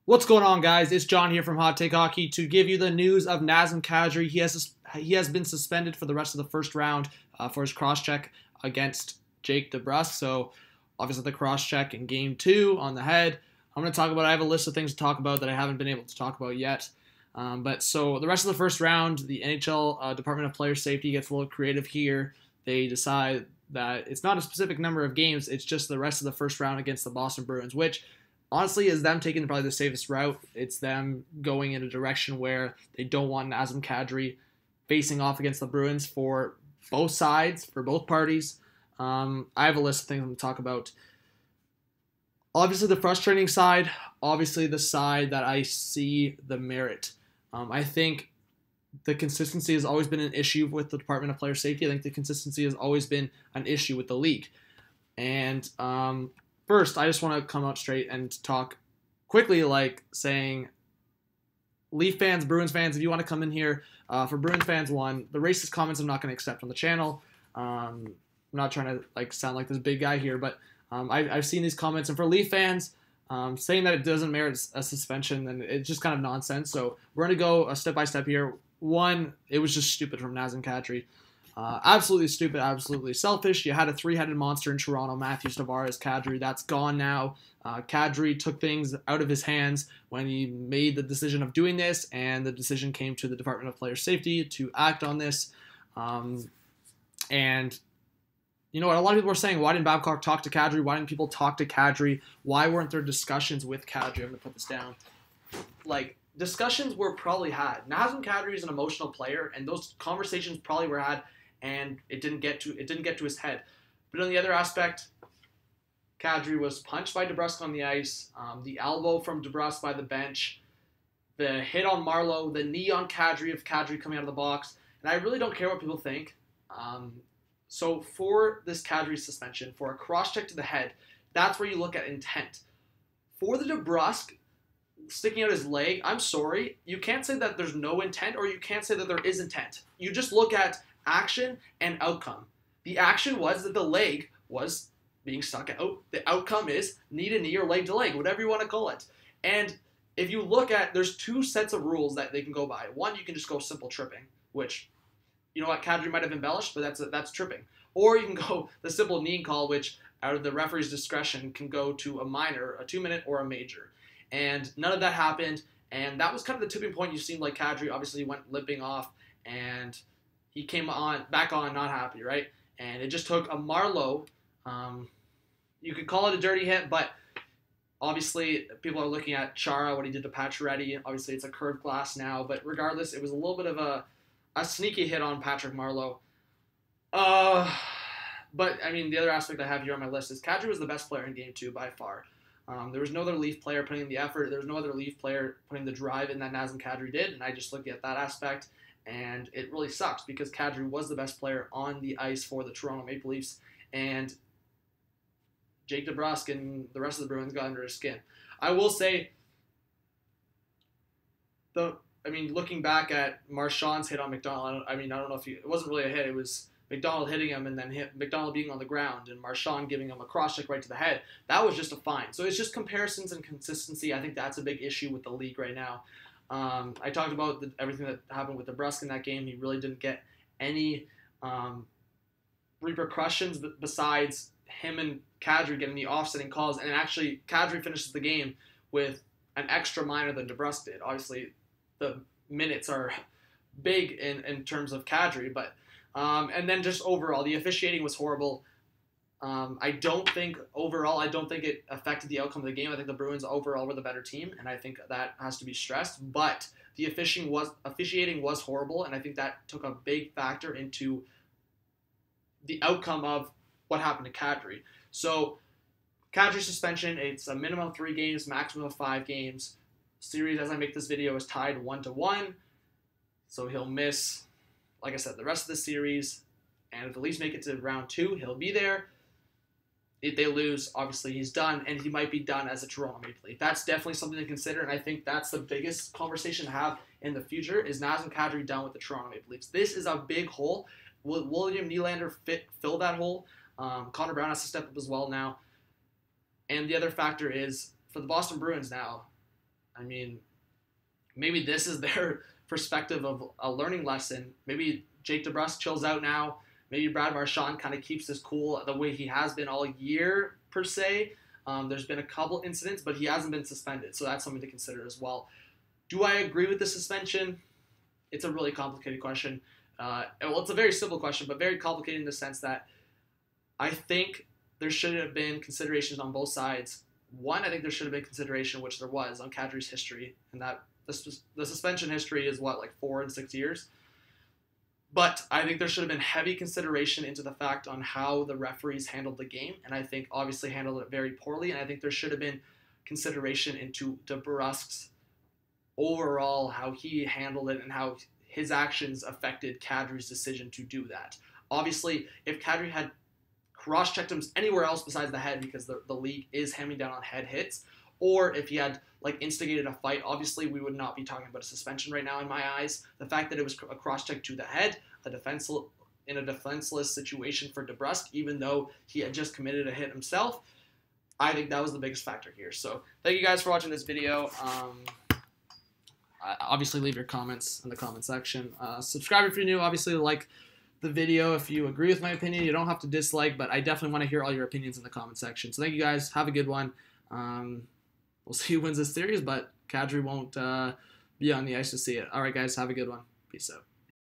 What's going on, guys? It's John here from Hot Take Hockey to give you the news of Nazem Kadri. He has been suspended for the rest of the first round for his cross-check against Debrusk. So, obviously, the cross-check in Game 2 on the head. I'm going to talk about I have a list of things to talk about that I haven't been able to talk about yet. So, the rest of the first round, the NHL Department of Player Safety gets a little creative here. They decide that it's not a specific number of games, it's just the rest of the first round against the Boston Bruins, which honestly is them taking probably the safest route. It's them going in a direction where they don't want Nazem Kadri facing off against the Bruins for both sides, for both parties. I have a list of things I'm going to talk about. Obviously, the frustrating side. Obviously, the side that I see the merit. I think the consistency has always been an issue with the Department of Player Safety. I think the consistency has always been an issue with the league. And first, I just want to come out straight and talk quickly, like saying, Leaf fans, Bruins fans, if you want to come in here, for Bruins fans, one, the racist comments I'm not going to accept on the channel. I'm not trying to sound like this big guy here, but I've seen these comments, and for Leaf fans, saying that it doesn't merit a suspension, then it's just kind of nonsense. So we're going to go step by step here. One, it was just stupid from Nazem Kadri. Absolutely stupid, absolutely selfish. You had a three-headed monster in Toronto, Matthews, Tavares, Kadri. That's gone now. Kadri took things out of his hands when he made the decision of doing this, and the decision came to the Department of Player Safety to act on this. And you know what? A lot of people are saying, why didn't Babcock talk to Kadri? Why didn't people talk to Kadri? Why weren't there discussions with Kadri? I'm going to put this down. Discussions were probably had. Nazem Kadri is an emotional player, and those conversations probably were had, and it didn't get to his head. But on the other aspect, Kadri was punched by Debrusk on the ice, the elbow from Debrusk by the bench, the hit on Marleau, the knee on Kadri of Kadri coming out of the box, and I really don't care what people think. So for this Kadri suspension, for a cross-check to the head, that's where you look at intent. For the Debrusk sticking out his leg, I'm sorry, you can't say that there's no intent, or you can't say that there is intent. You just look at action and outcome. The action was that the leg was being stuck out. The outcome is knee to knee or leg to leg, whatever you want to call it. And if you look at, there's two sets of rules that they can go by. One, you can just go simple tripping, which, you know what, Kadri might have embellished, but that's tripping. Or you can go the simple knee call, which out of the referee's discretion can go to a minor, a 2-minute, or a major. And none of that happened, and that was kind of the tipping point. You seemed like Kadri obviously went limping off, and he came back on not happy, right? And it just took a Marleau. You could call it a dirty hit, but obviously people are looking at Chara, what he did to Pacioretty. Obviously it's a curved glass now, but regardless, it was a little bit of a sneaky hit on Patrick Marleau. But, I mean, the other aspect I have here on my list is Kadri was the best player in Game 2 by far. There was no other Leaf player putting in the effort. There was no other Leaf player putting the drive in that Nazem Kadri did, and I just looked at that aspect, and it really sucks because Kadri was the best player on the ice for the Toronto Maple Leafs, and Debrusk and the rest of the Bruins got under his skin. I will say, looking back at Marchand's hit on McDonald, I don't know if it wasn't really a hit. It was McDonald hitting him and then McDonald being on the ground and Marchand giving him a cross-check right to the head. That was just a fine. So it's just comparisons and consistency. I think that's a big issue with the league right now. I talked about everything that happened with Debrusk in that game. He really didn't get any repercussions besides him and Kadri getting the offsetting calls. And actually, Kadri finishes the game with an extra minor than Debrusk did. Obviously, the minutes are big in terms of Kadri, but and then just overall, the officiating was horrible. I don't think it affected the outcome of the game. I think the Bruins overall were the better team, and I think that has to be stressed. But the officiating was horrible, and I think that took a big factor into the outcome of what happened to Kadri. So, Kadri suspension, it's a minimum of 3 games, maximum of 5 games. Series, as I make this video, is tied 1-1. So he'll miss, like I said, the rest of the series. And if the Leafs make it to round 2, he'll be there. If they lose, obviously he's done, and he might be done as a Toronto Maple Leaf. That's definitely something to consider, and I think that's the biggest conversation to have in the future, is Nazem Kadri done with the Toronto Maple Leafs. This is a big hole. Will William Nylander fill that hole? Connor Brown has to step up as well now. And the other factor is, for the Boston Bruins now, I mean, maybe this is their perspective of a learning lesson. Maybe Jake Debrusk chills out now. Maybe Brad Marchand kind of keeps his cool the way he has been all year, per se. There's been a couple incidents, but he hasn't been suspended, so that's something to consider as well. Do I agree with the suspension? It's a really complicated question. Well, it's a very simple question, but very complicated in the sense that I think there should have been considerations on both sides. One, I think there should have been consideration, which there was, on Kadri's history, and that the suspension history is what, like 4 and 6 years? But I think there should have been heavy consideration into the fact on how the referees handled the game, and I think obviously handled it very poorly, and I think there should have been consideration into Debrusk's overall, how he handled it and how his actions affected Kadri's decision to do that. Obviously, if Kadri had cross-checked him anywhere else besides the head, because the league is hammering down on head hits, or if he had like instigated a fight, obviously we would not be talking about a suspension right now in my eyes. The fact that it was a cross-check to the head, in a defenseless situation for Debrusk, even though he had just committed a hit himself, I think that was the biggest factor here. So thank you guys for watching this video. Obviously leave your comments in the comment section. Subscribe if you're new. Obviously like the video if you agree with my opinion. You don't have to dislike, but I definitely want to hear all your opinions in the comment section. So thank you guys. Have a good one. We'll see who wins this series, but Kadri won't be on the ice to see it. All right, guys. Have a good one. Peace out.